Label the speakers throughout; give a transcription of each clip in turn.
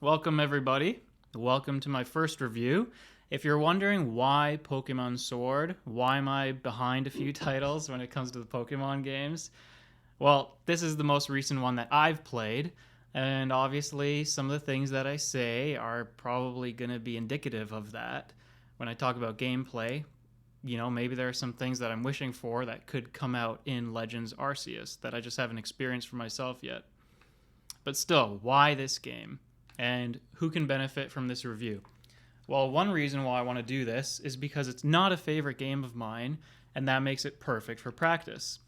Speaker 1: Welcome everybody. Welcome to my first review. If you're wondering why Pokémon Sword, why am I behind a few titles when it comes to the Pokemon games? Well, this is the most recent one that I've played, and obviously some of the things that I say are probably going to be indicative of that. When I talk about gameplay, maybe there are some things that I'm wishing for that could come out in Legends Arceus that I just haven't experienced for myself yet. But still, why this game? And who can benefit from this review? Well, one reason why I want to do this is because it's not a favorite game of mine, and that makes it perfect for practice.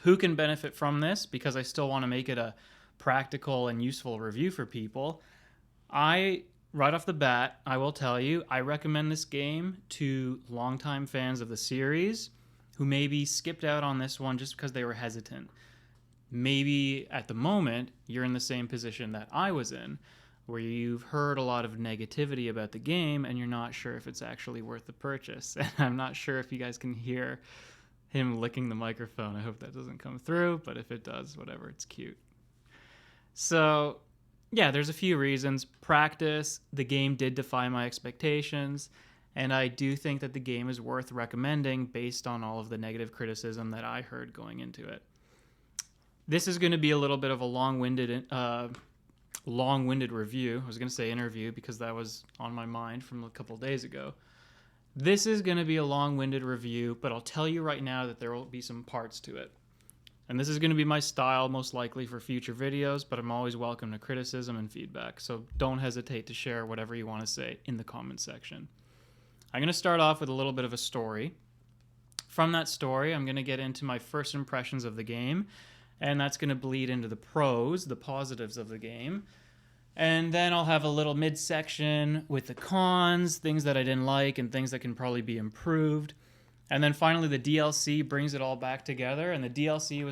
Speaker 1: Who can benefit from this? Because I still want to make it a practical and useful review for people. Right off the bat, I will tell you, I recommend this game to longtime fans of the series who maybe skipped out on this one just because they were hesitant. Maybe at the moment you're in the same position that I was in, where you've heard a lot of negativity about the game and you're not sure if it's actually worth the purchase. And I'm not sure if you guys can hear him licking the microphone. I hope that doesn't come through, but if it does, whatever, it's cute. So yeah, there's a few reasons. Practice, the game did defy my expectations, and I do think that the game is worth recommending based on all of the negative criticism that I heard going into it. This is going to be a little bit of a long-winded review. I was going to say interview because that was on my mind from a couple days ago. This is going to be a long-winded review, but I'll tell you right now that there will be some parts to it. And this is going to be my style most likely for future videos, but I'm always welcome to criticism and feedback, so don't hesitate to share whatever you want to say in the comment section. I'm going to start off with a little bit of a story. From that story, I'm going to get into my first impressions of the game, and that's going to bleed into the pros, the positives of the game. And then I'll have a little midsection with the cons, things that I didn't like, and things that can probably be improved. And then finally the DLC brings it all back together, and the DLC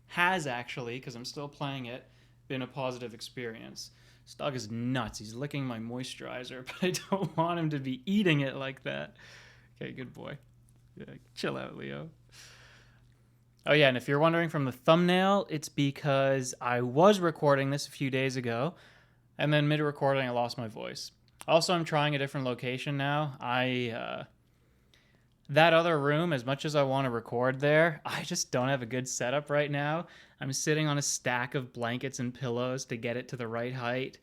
Speaker 1: has actually, because I'm still playing it, been a positive experience. This dog is nuts. He's licking my moisturizer, but I don't want him to be eating it like that. Okay, good boy. Yeah, chill out, Leo. Oh yeah, and if you're wondering from the thumbnail, it's because I was recording this a few days ago, and then mid-recording I lost my voice. Also, I'm trying a different location now. That other room, as much as I want to record there, I just don't have a good setup right now. I'm sitting on a stack of blankets and pillows to get it to the right height.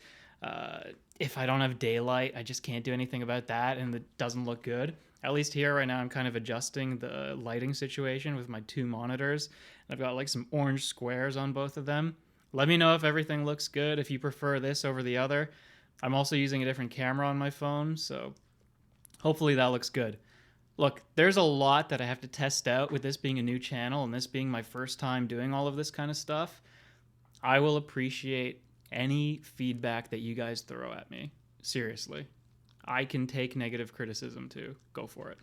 Speaker 1: If I don't have daylight, I just can't do anything about that, and it doesn't look good. At least here right now, I'm kind of adjusting the lighting situation with my two monitors. I've got like some orange squares on both of them. Let me know if everything looks good, if you prefer this over the other. I'm also using a different camera on my phone, so hopefully that looks good. Look, there's a lot that I have to test out with this being a new channel and this being my first time doing all of this kind of stuff. I will appreciate any feedback that you guys throw at me. Seriously. I can take negative criticism too. Go for it.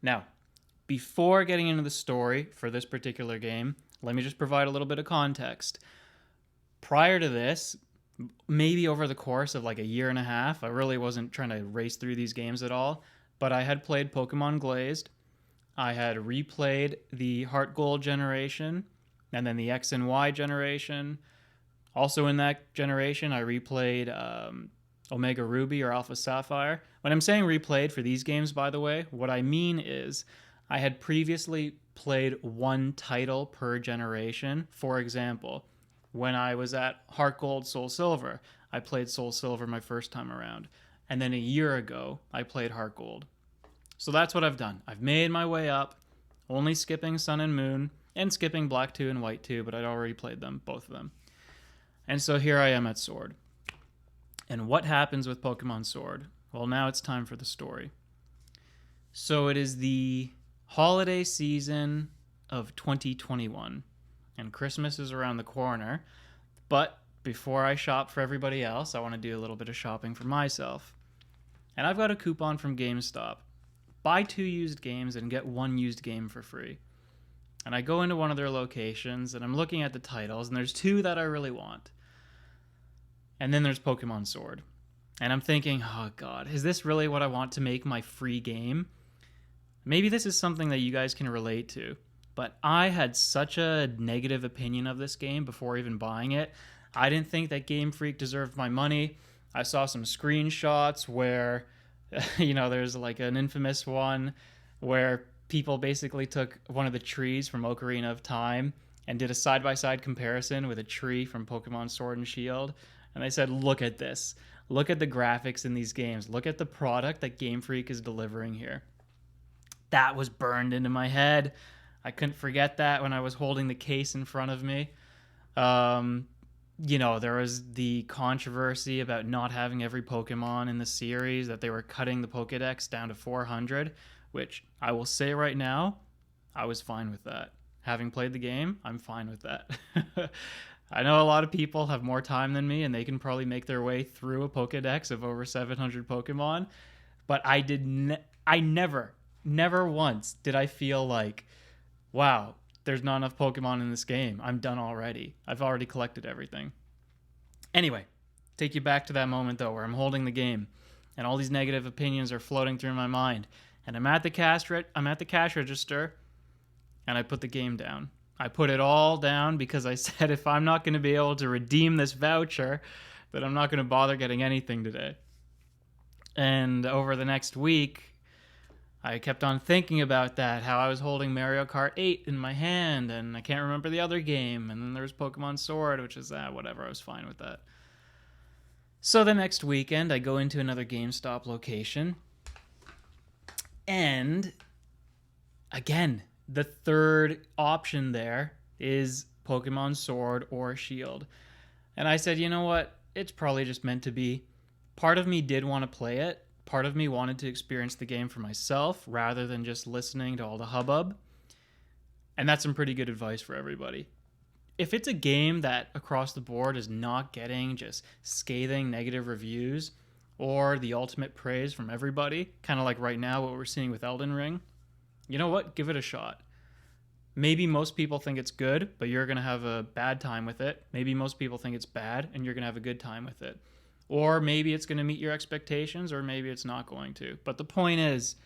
Speaker 1: Now, before getting into the story for this particular game, let me just provide a little bit of context. Prior to this, maybe over the course of like a year and a half, I really wasn't trying to race through these games at all, but I had played Pokemon Glazed. I had replayed the Heart Gold generation, and then the X and Y generation. Also in that generation, I replayed Omega Ruby or Alpha Sapphire. When I'm saying replayed for these games, by the way, what I mean is I had previously played one title per generation. For example, when I was at Heart Gold, Soul Silver, I played Soul Silver my first time around. And then a year ago, I played Heart Gold. So that's what I've done. I've made my way up, only skipping Sun and Moon, and skipping Black 2 and White 2, but I'd already played them, both of them. And so here I am at Sword. And what happens with Pokemon Sword? Well, now it's time for the story. So it is the holiday season of 2021, and Christmas is around the corner. But before I shop for everybody else, I want to do a little bit of shopping for myself. And I've got a coupon from GameStop. Buy 2 used games and get 1 used game for free. And I go into one of their locations, and I'm looking at the titles, and there's 2 that I really want. And then there's Pokemon Sword. And I'm thinking, oh god, is this really what I want to make my free game? Maybe this is something that you guys can relate to. But I had such a negative opinion of this game before even buying it. I didn't think that Game Freak deserved my money. I saw some screenshots where, there's like an infamous one where people basically took one of the trees from Ocarina of Time and did a side by side comparison with a tree from Pokemon Sword and Shield. And they said, look at this. Look at the graphics in these games. Look at the product that Game Freak is delivering here. That was burned into my head. I couldn't forget that when I was holding the case in front of me. There was the controversy about not having every Pokemon in the series, that they were cutting the Pokedex down to 400, which I will say right now, I was fine with that. Having played the game, I'm fine with that. I know a lot of people have more time than me and they can probably make their way through a Pokedex of over 700 Pokemon, but I never once did I feel like, wow, there's not enough Pokemon in this game. I'm done already. I've already collected everything. Anyway, take you back to that moment though, where I'm holding the game and all these negative opinions are floating through my mind. And I'm at the cash register and I put the game down. I put it all down because I said if I'm not going to be able to redeem this voucher, then I'm not going to bother getting anything today. And over the next week, I kept on thinking about that, how I was holding Mario Kart 8 in my hand, and I can't remember the other game, and then there was Pokemon Sword, which is, whatever, I was fine with that. So the next weekend, I go into another GameStop location, and again, the third option there is Pokemon Sword or Shield. And I said, you know what? It's probably just meant to be. Part of me did want to play it. Part of me wanted to experience the game for myself rather than just listening to all the hubbub. And that's some pretty good advice for everybody. If it's a game that across the board is not getting just scathing negative reviews or the ultimate praise from everybody, kind of like right now what we're seeing with Elden Ring, you know what? Give it a shot. Maybe most people think it's good, but you're going to have a bad time with it. Maybe most people think it's bad, and you're going to have a good time with it. Or maybe it's going to meet your expectations, or maybe it's not going to. But the point is,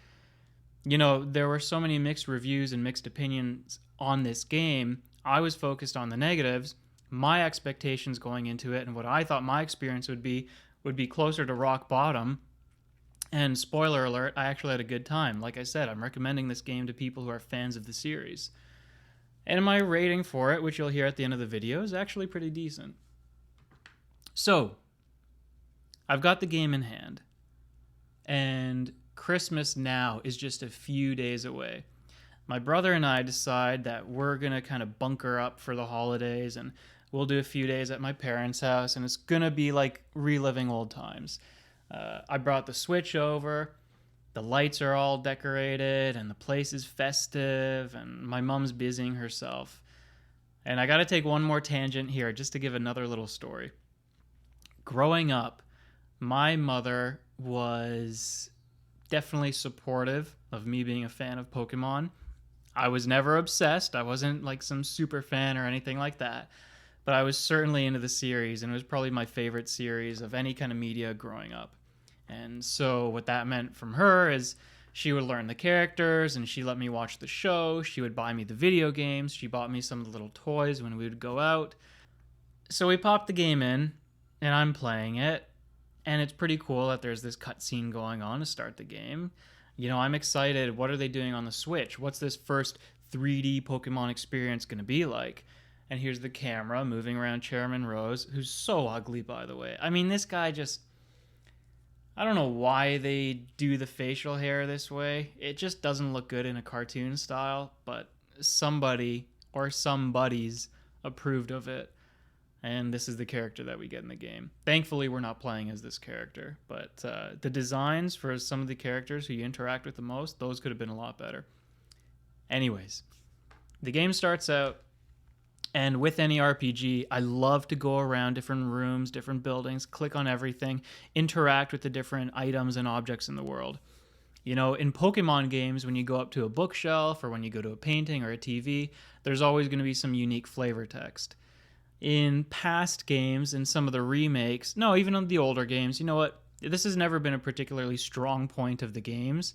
Speaker 1: there were so many mixed reviews and mixed opinions on this game. I was focused on the negatives. My expectations going into it and what I thought my experience would be closer to rock bottom. And spoiler alert, I actually had a good time. Like I said, I'm recommending this game to people who are fans of the series. And my rating for it, which you'll hear at the end of the video, is actually pretty decent. So, I've got the game in hand. And Christmas now is just a few days away. My brother and I decide that we're going to kind of bunker up for the holidays, and we'll do a few days at my parents' house, and it's going to be like reliving old times. I brought the Switch over, the lights are all decorated, and the place is festive, and my mom's busying herself. And I got to take one more tangent here just to give another little story. Growing up, my mother was definitely supportive of me being a fan of Pokemon. I was never obsessed. I wasn't like some super fan or anything like that. But I was certainly into the series, and it was probably my favorite series of any kind of media growing up. And so what that meant from her is she would learn the characters, and she let me watch the show. She would buy me the video games. She bought me some of the little toys when we would go out. So we popped the game in, and I'm playing it. And it's pretty cool that there's this cutscene going on to start the game. I'm excited. What are they doing on the Switch? What's this first 3D Pokemon experience going to be like? And here's the camera moving around Chairman Rose, who's so ugly, by the way. I mean, this guy just... I don't know why they do the facial hair this way. It just doesn't look good in a cartoon style, but somebody or some buddies approved of it. And this is the character that we get in the game. Thankfully, we're not playing as this character, but the designs for some of the characters who you interact with the most, those could have been a lot better. Anyways, the game starts out, and with any RPG, I love to go around different rooms, different buildings, click on everything, interact with the different items and objects in the world. In Pokemon games, when you go up to a bookshelf or when you go to a painting or a TV, there's always going to be some unique flavor text. In past games, in some of the remakes, no, even on the older games, you know what? This has never been a particularly strong point of the games.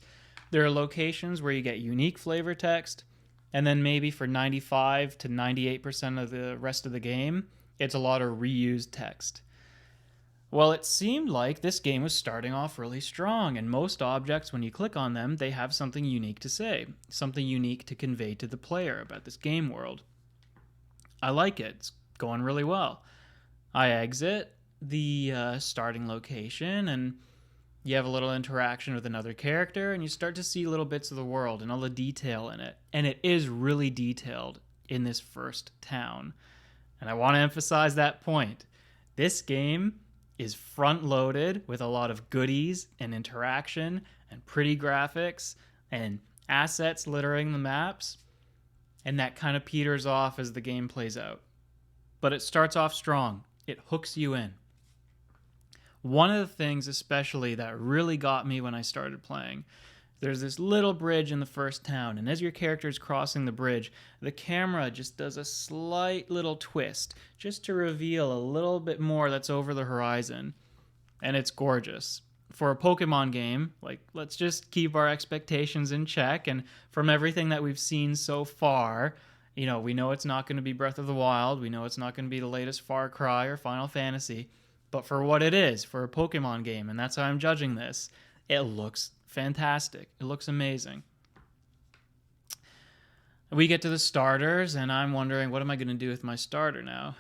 Speaker 1: There are locations where you get unique flavor text, and then maybe for 95 to 98% of the rest of the game, It's a lot of reused text. Well, it seemed like this game was starting off really strong, and most objects, when you click on them, they have something unique to say, something unique to convey to the player about this game world. I like it. It's going really well. I exit the starting location, and you have a little interaction with another character, and you start to see little bits of the world and all the detail in it. And it is really detailed in this first town. And I want to emphasize that point. This game is front loaded with a lot of goodies and interaction and pretty graphics and assets littering the maps. And that kind of peters off as the game plays out. But it starts off strong. It hooks you in. One of the things especially that really got me when I started playing, there's this little bridge in the first town, and as your character is crossing the bridge, the camera just does a slight little twist just to reveal a little bit more that's over the horizon. And it's gorgeous. For a Pokemon game, like, let's just keep our expectations in check, and from everything that we've seen so far, we know it's not going to be Breath of the Wild, we know it's not going to be the latest Far Cry or Final Fantasy, but for what it is, for a Pokemon game, and that's how I'm judging this, it looks fantastic. It looks amazing. We get to the starters, and I'm wondering, what am I going to do with my starter now?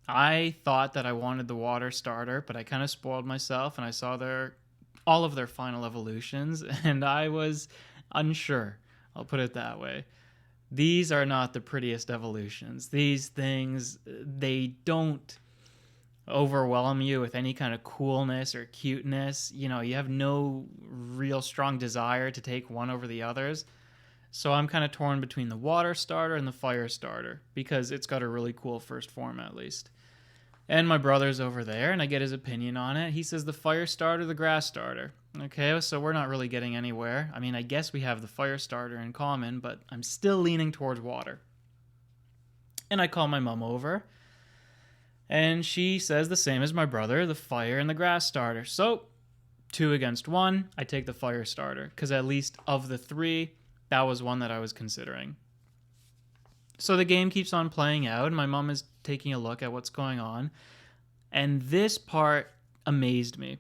Speaker 1: I thought that I wanted the water starter, but I kind of spoiled myself, and I saw all of their final evolutions, and I was unsure. I'll put it that way. These are not the prettiest evolutions. These things, they don't overwhelm you with any kind of coolness or cuteness. You have no real strong desire to take one over the others. So I'm kind of torn between the water starter and the fire starter because it's got a really cool first form at least. And my brother's over there, and I get his opinion on it. He says the fire starter, the grass starter. Okay, so we're not really getting anywhere. I mean, I guess we have the fire starter in common, but I'm still leaning towards water. And I call my mom over, and she says the same as my brother, the fire and the grass starter. So, 2 against 1, I take the fire starter, because at least of the 3, that was one that I was considering. So the game keeps on playing out, and my mom is taking a look at what's going on. And this part amazed me.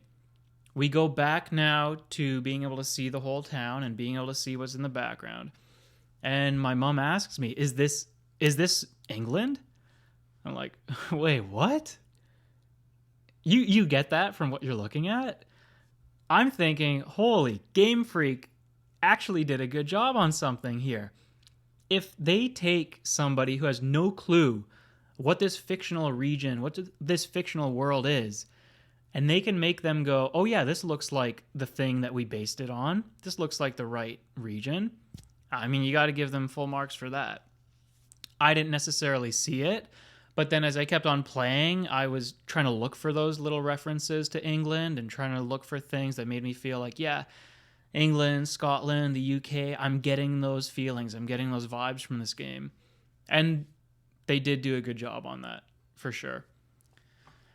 Speaker 1: We go back now to being able to see the whole town and being able to see what's in the background. And my mom asks me, is this England? I'm like, wait, what? You get that from what you're looking at? I'm thinking, holy, GameFreak actually did a good job on something here. If they take somebody who has no clue what this fictional region, what this fictional world is, and they can make them go, oh yeah, this looks like the thing that we based it on. This looks like the right region. I mean, you got to give them full marks for that. I didn't necessarily see it, but then as I kept on playing, I was trying to look for those little references to England and trying to look for things that made me feel like, yeah, England, Scotland, the UK, I'm getting those feelings. I'm getting those vibes from this game. And they did do a good job on that, for sure.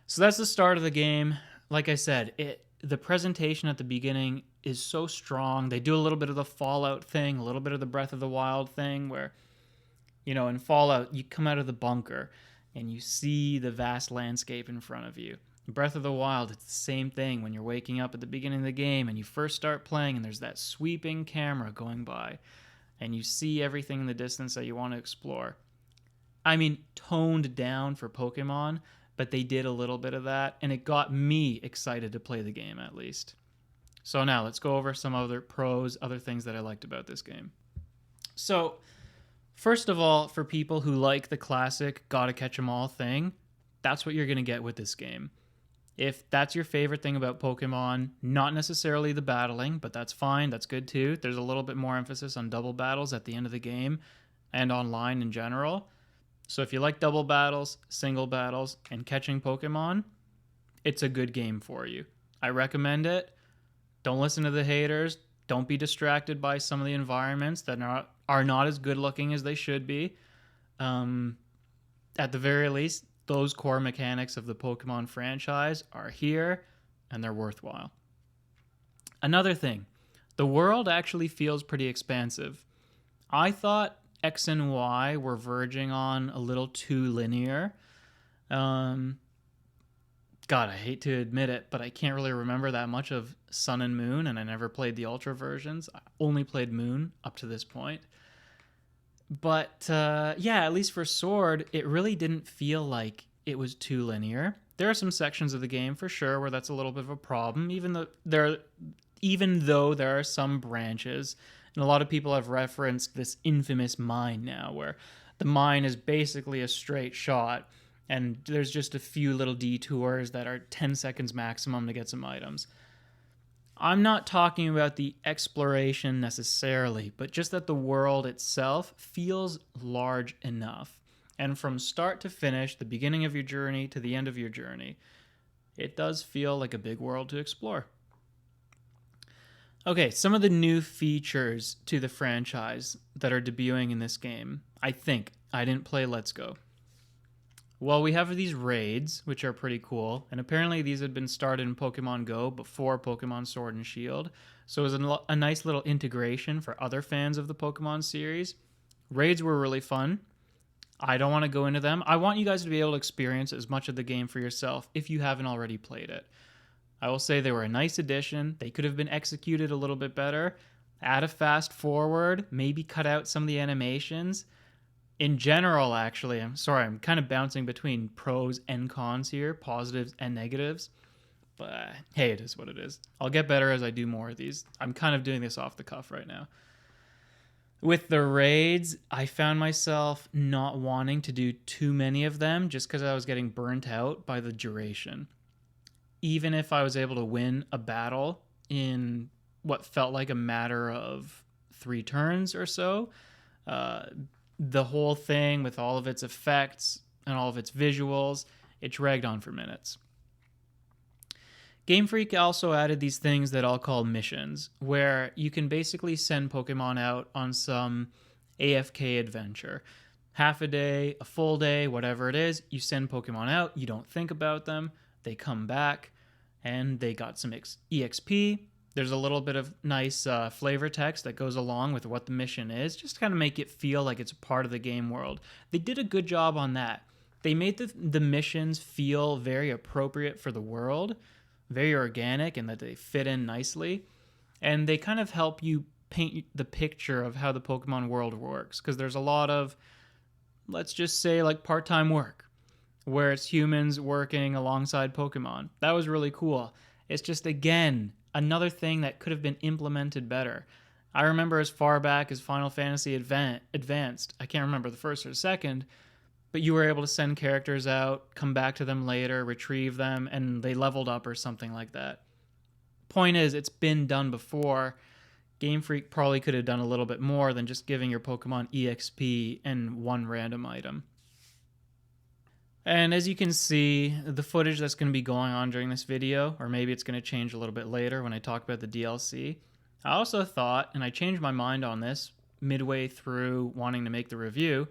Speaker 1: So that's the start of the game. Like I said, the presentation at the beginning is so strong. They do a little bit of the Fallout thing, a little bit of the Breath of the Wild thing, where, in Fallout, you come out of the bunker and you see the vast landscape in front of you. Breath of the Wild, it's the same thing when you're waking up at the beginning of the game and you first start playing and there's that sweeping camera going by and you see everything in the distance that you want to explore. I mean, toned down for Pokemon, but they did a little bit of that and it got me excited to play the game at least. So now let's go over some other pros, other things that I liked about this game. So, first of all, for people who like the classic gotta catch 'em all thing, that's what you're going to get with this game. If that's your favorite thing about Pokemon, not necessarily the battling, but that's fine, that's good too. There's a little bit more emphasis on double battles at the end of the game and online in general. So if you like double battles, single battles, and catching Pokemon, it's a good game for you. I recommend it. Don't listen to the haters. Don't be distracted by some of the environments that are not as good looking as they should be. At the very least, those core mechanics of the Pokemon franchise are here and they're worthwhile. Another thing, the world actually feels pretty expansive. I thought X and Y were verging on a little too linear. Um, God, I hate to admit it, but I can't really remember that much of Sun and Moon, and I never played the Ultra versions. I only played Moon up to this point. But yeah, at least for Sword, it really didn't feel like it was too linear. There are some sections of the game for sure where that's a little bit of a problem, even though there are some branches, and a lot of people have referenced this infamous mine now, where the mine is basically a straight shot, and there's just a few little detours that are 10 seconds maximum to get some items. I'm not talking about the exploration necessarily, but just that the world itself feels large enough. And from start to finish, the beginning of your journey to the end of your journey, it does feel like a big world to explore. Okay, some of the new features to the franchise that are debuting in this game. I think. I didn't play Let's Go. Well, we have these raids, which are pretty cool, and apparently these had been started in Pokemon Go before Pokemon Sword and Shield, so it was a nice little integration for other fans of the Pokemon series. Raids were really fun. I don't want to go into them. I want you guys to be able to experience as much of the game for yourself if you haven't already played it. I will say they were a nice addition. They could have been executed a little bit better. Add a fast forward, maybe cut out some of the animations. In general, actually, I'm kind of bouncing between pros and cons here, positives and negatives. But hey, it is what it is. I'll get better as I do more of these. I'm kind of doing this off the cuff right now. With the raids, I found myself not wanting to do too many of them just because I was getting burnt out by the duration. Even if I was able to win a battle in what felt like a matter of 3 turns or so, the whole thing with all of its effects and all of its visuals, it dragged on for minutes. GameFreak also added these things that I'll call missions, where you can basically send Pokemon out on some AFK adventure. Half a day, a full day, whatever it is, you send Pokemon out, you don't think about them, they come back, and they got some EXP. There's a little bit of nice flavor text that goes along with what the mission is, just to kind of make it feel like it's a part of the game world. They did a good job on that. They made the missions feel very appropriate for the world, very organic, and that they fit in nicely. And they kind of help you paint the picture of how the Pokemon world works, because there's a lot of, let's just say, like part-time work, where it's humans working alongside Pokemon. That was really cool. It's just, again, another thing that could have been implemented better. I remember as far back as Final Fantasy Advanced, I can't remember the first or second, but you were able to send characters out, come back to them later, retrieve them, and they leveled up or something like that. Point is, it's been done before. Game Freak probably could have done a little bit more than just giving your Pokemon EXP and one random item. And as you can see, the footage that's going to be going on during this video, or maybe it's going to change a little bit later when I talk about the DLC, I also thought, and I changed my mind on this midway through wanting to make the review,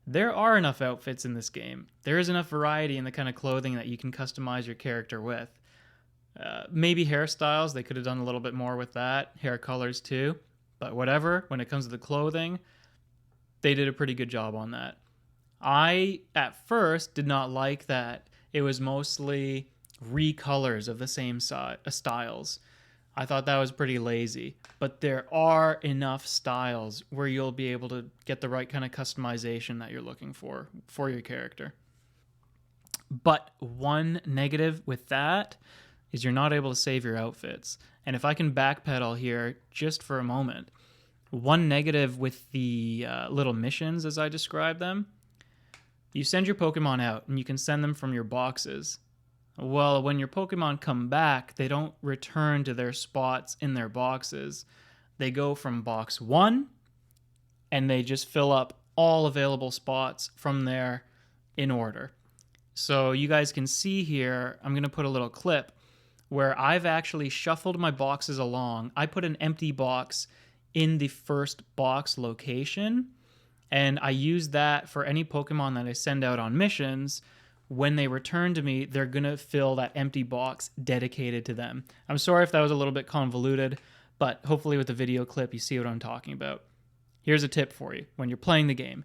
Speaker 1: there are enough outfits in this game. There is enough variety in the kind of clothing that you can customize your character with. Maybe hairstyles, they could have done a little bit more with that. Hair colors too. But whatever, when it comes to the clothing, they did a pretty good job on that. I, at first, did not like that it was mostly recolors of the same styles. I thought that was pretty lazy. But there are enough styles where you'll be able to get the right kind of customization that you're looking for your character. But one negative with that is you're not able to save your outfits. And if I can backpedal here just for a moment, one negative with the little missions as I describe them, you send your Pokemon out and you can send them from your boxes. Well, when your Pokemon come back, they don't return to their spots in their boxes. They go from box 1 and they just fill up all available spots from there in order. So you guys can see here, I'm going to put a little clip where I've actually shuffled my boxes along. I put an empty box in the first box location, and I use that for any Pokemon that I send out on missions. When they return to me, they're going to fill that empty box dedicated to them. I'm sorry if that was a little bit convoluted, but hopefully with the video clip, you see what I'm talking about. Here's a tip for you. When you're playing the game,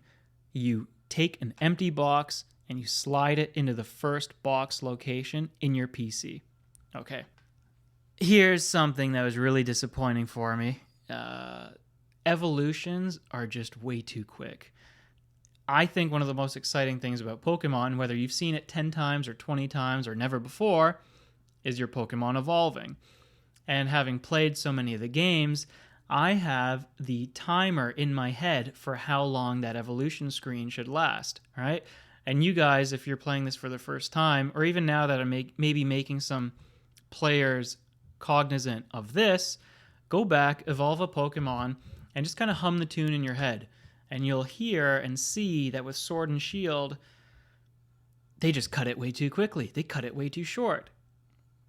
Speaker 1: you take an empty box and you slide it into the first box location in your PC. Okay. Here's something that was really disappointing for me. Evolutions are just way too quick. I think one of the most exciting things about Pokemon, whether you've seen it 10 times or 20 times or never before, is your Pokemon evolving. And having played so many of the games, I have the timer in my head for how long that evolution screen should last, right? And you guys, if you're playing this for the first time, or even now that I'm maybe making some players cognizant of this, go back, evolve a Pokemon, and just kind of hum the tune in your head. And you'll hear and see that with Sword and Shield, they just cut it way too quickly. They cut it way too short.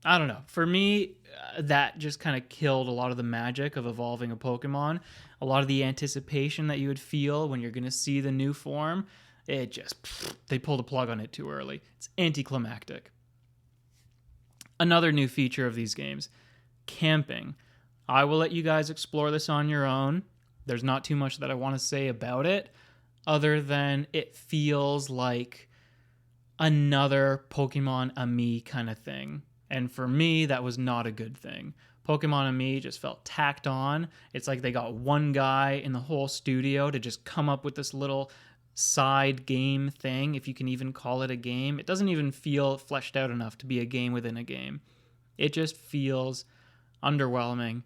Speaker 1: I don't know. For me, that just kind of killed a lot of the magic of evolving a Pokemon. A lot of the anticipation that you would feel when you're going to see the new form, they pulled the plug on it too early. It's anticlimactic. Another new feature of these games, camping. I will let you guys explore this on your own. There's not too much that I want to say about it, other than it feels like another Pokemon Ami kind of thing. And for me, that was not a good thing. Pokemon Ami just felt tacked on. It's like they got one guy in the whole studio to just come up with this little side game thing, if you can even call it a game. It doesn't even feel fleshed out enough to be a game within a game. It just feels underwhelming,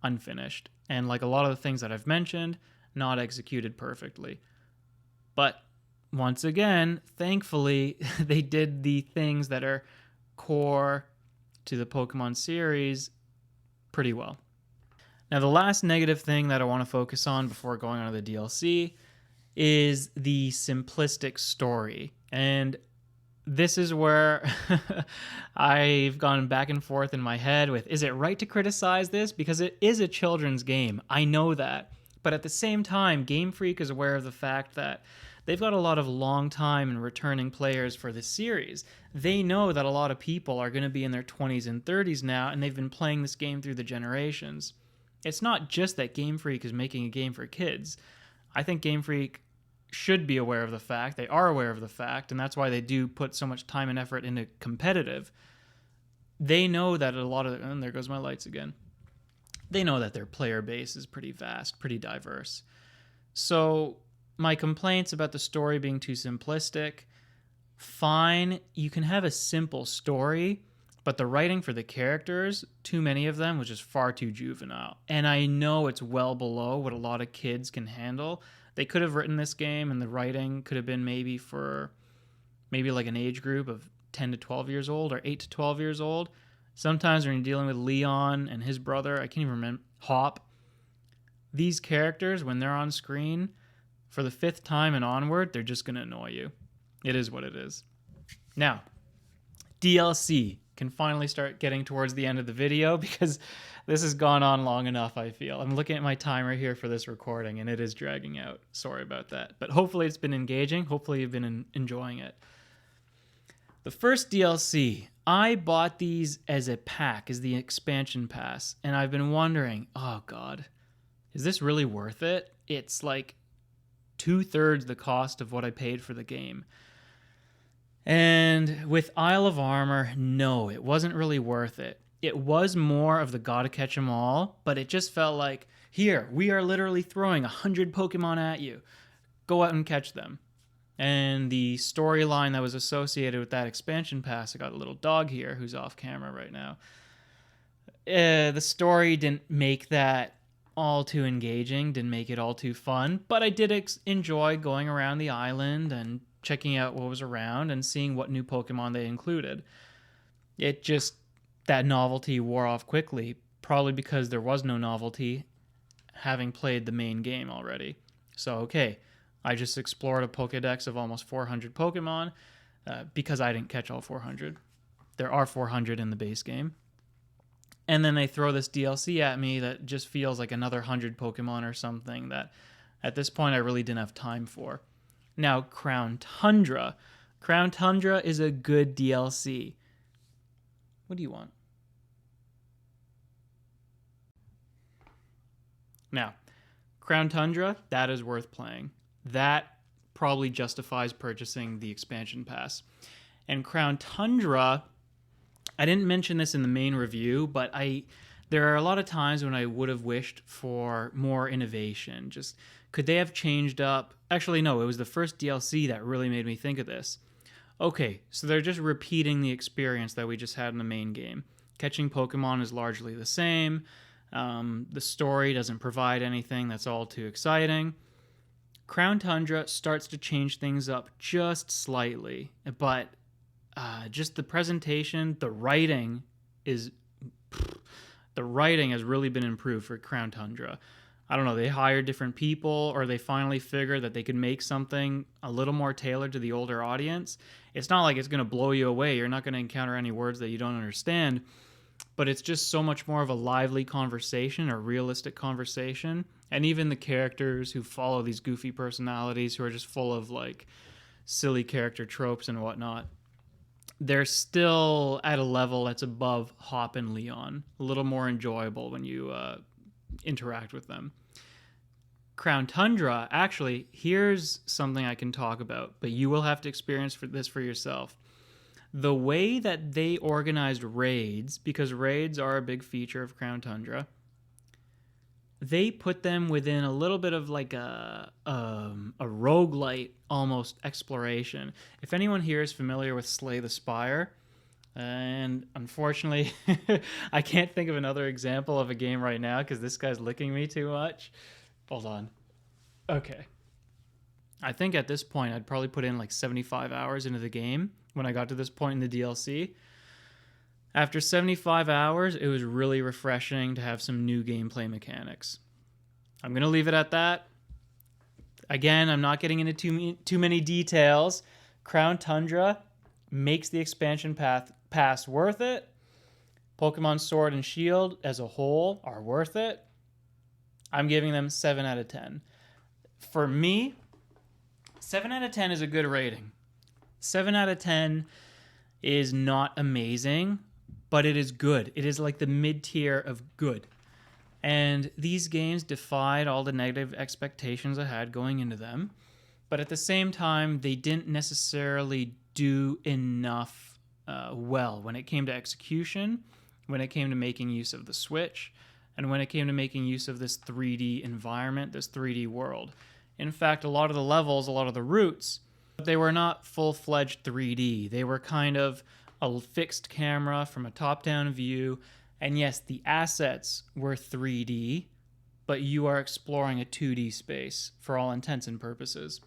Speaker 1: unfinished. And like a lot of the things that I've mentioned, not executed perfectly. But once again, thankfully, they did the things that are core to the Pokemon series pretty well. Now, the last negative thing that I want to focus on before going on to the DLC is the simplistic story. And this is where I've gone back and forth in my head with, is it right to criticize this? Because it is a children's game. I know that. But at the same time, GameFreak is aware of the fact that they've got a lot of long time and returning players for this series. They know that a lot of people are going to be in their 20s and 30s now, and they've been playing this game through the generations. It's not just that GameFreak is making a game for kids. I think GameFreak should be aware of the fact, they are aware of the fact, and that's why they do put so much time and effort into competitive. They know that a lot of, and there goes my lights again. They know that their player base is pretty vast, pretty diverse. So my complaints about the story being too simplistic, fine, you can have a simple story, but the writing for the characters, too many of them was just far too juvenile. And I know it's well below what a lot of kids can handle. They could have written this game and the writing could have been maybe for like an age group of 10 to 12 years old or 8 to 12 years old. Sometimes when you're dealing with Leon and his brother, I can't even remember, Hop, these characters, when they're on screen, for the 5th time and onward, they're just going to annoy you. It is what it is. Now, DLC can finally start getting towards the end of the video because this has gone on long enough, I feel. I'm looking at my timer here for this recording, and it is dragging out. Sorry about that. But hopefully it's been engaging. Hopefully you've been enjoying it. The first DLC, I bought these as a pack, as the expansion pass, and I've been wondering, oh God, is this really worth it? It's like 2/3 the cost of what I paid for the game. And with Isle of Armor, no, it wasn't really worth it. It was more of the gotta catch 'em all, but it just felt like, here, we are literally throwing 100 Pokemon at you. Go out and catch them. And the storyline that was associated with that expansion pass, I got a little dog here who's off camera right now. The story didn't make that all too engaging, didn't make it all too fun, but I did enjoy going around the island and checking out what was around and seeing what new Pokemon they included. It just, that novelty wore off quickly, probably because there was no novelty having played the main game already. So, okay, I just explored a Pokedex of almost 400 Pokemon because I didn't catch all 400. There are 400 in the base game. And then they throw this DLC at me that just feels like another 100 Pokemon or something that at this point I really didn't have time for. Now, Crown Tundra. Crown Tundra is a good DLC. What do you want? Now, Crown Tundra, that is worth playing. That probably justifies purchasing the expansion pass. And Crown Tundra, I didn't mention this in the main review, but there are a lot of times when I would have wished for more innovation. Just could they have changed up? Actually, no, it was the first DLC that really made me think of this. Okay, so they're just repeating the experience that we just had in the main game. Catching Pokemon is largely the same. The story doesn't provide anything that's all too exciting. Crown Tundra starts to change things up just slightly, but just the presentation, the writing has really been improved for Crown Tundra. I don't know, they hired different people, or they finally figured that they could make something a little more tailored to the older audience. It's not like it's going to blow you away. You're not going to encounter any words that you don't understand, but it's just so much more of a lively conversation, or realistic conversation. And even the characters who follow these goofy personalities who are just full of like silly character tropes and whatnot, they're still at a level that's above Hop and Leon, a little more enjoyable when you interact with them. Crown Tundra, actually, here's something I can talk about, but you will have to experience this for yourself. The way that they organized raids, because raids are a big feature of Crown Tundra, they put them within a little bit of like a roguelite almost exploration. If anyone here is familiar with Slay the Spire, and unfortunately I can't think of another example of a game right now because this guy's licking me too much. Hold on. Okay. I think at this point I'd probably put in like 75 hours into the game when I got to this point in the DLC. After 75 hours, it was really refreshing to have some new gameplay mechanics. I'm going to leave it at that. Again, I'm not getting into too many details. Crown Tundra makes the expansion pass worth it. Pokemon Sword and Shield as a whole are worth it. I'm giving them 7 out of 10. For me, 7 out of 10 is a good rating. 7 out of 10 is not amazing, but it is good. It is like the mid-tier of good. And these games defied all the negative expectations I had going into them. But at the same time, they didn't necessarily do enough well when it came to execution, when it came to making use of the Switch, and when it came to making use of this 3D environment, this 3D world. In fact, a lot of the levels, a lot of the routes, they were not full-fledged 3D. They were kind of a fixed camera from a top-down view. And yes, the assets were 3D, but you are exploring a 2D space for all intents and purposes.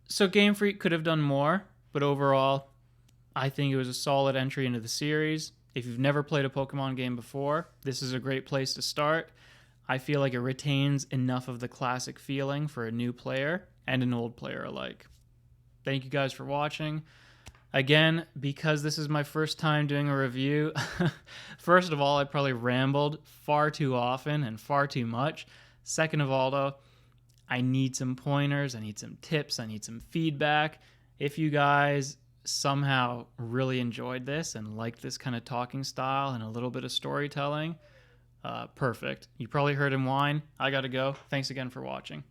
Speaker 1: So GameFreak could have done more, but overall, I think it was a solid entry into the series. If you've never played a Pokemon game before, this is a great place to start. I feel like it retains enough of the classic feeling for a new player and an old player alike. Thank you guys for watching. Again, because this is my first time doing a review, first of all, I probably rambled far too often and far too much. Second of all, though, I need some pointers, I need some tips, I need some feedback. If you guys somehow really enjoyed this and liked this kind of talking style and a little bit of storytelling, perfect. You probably heard him whine. I gotta go. Thanks again for watching.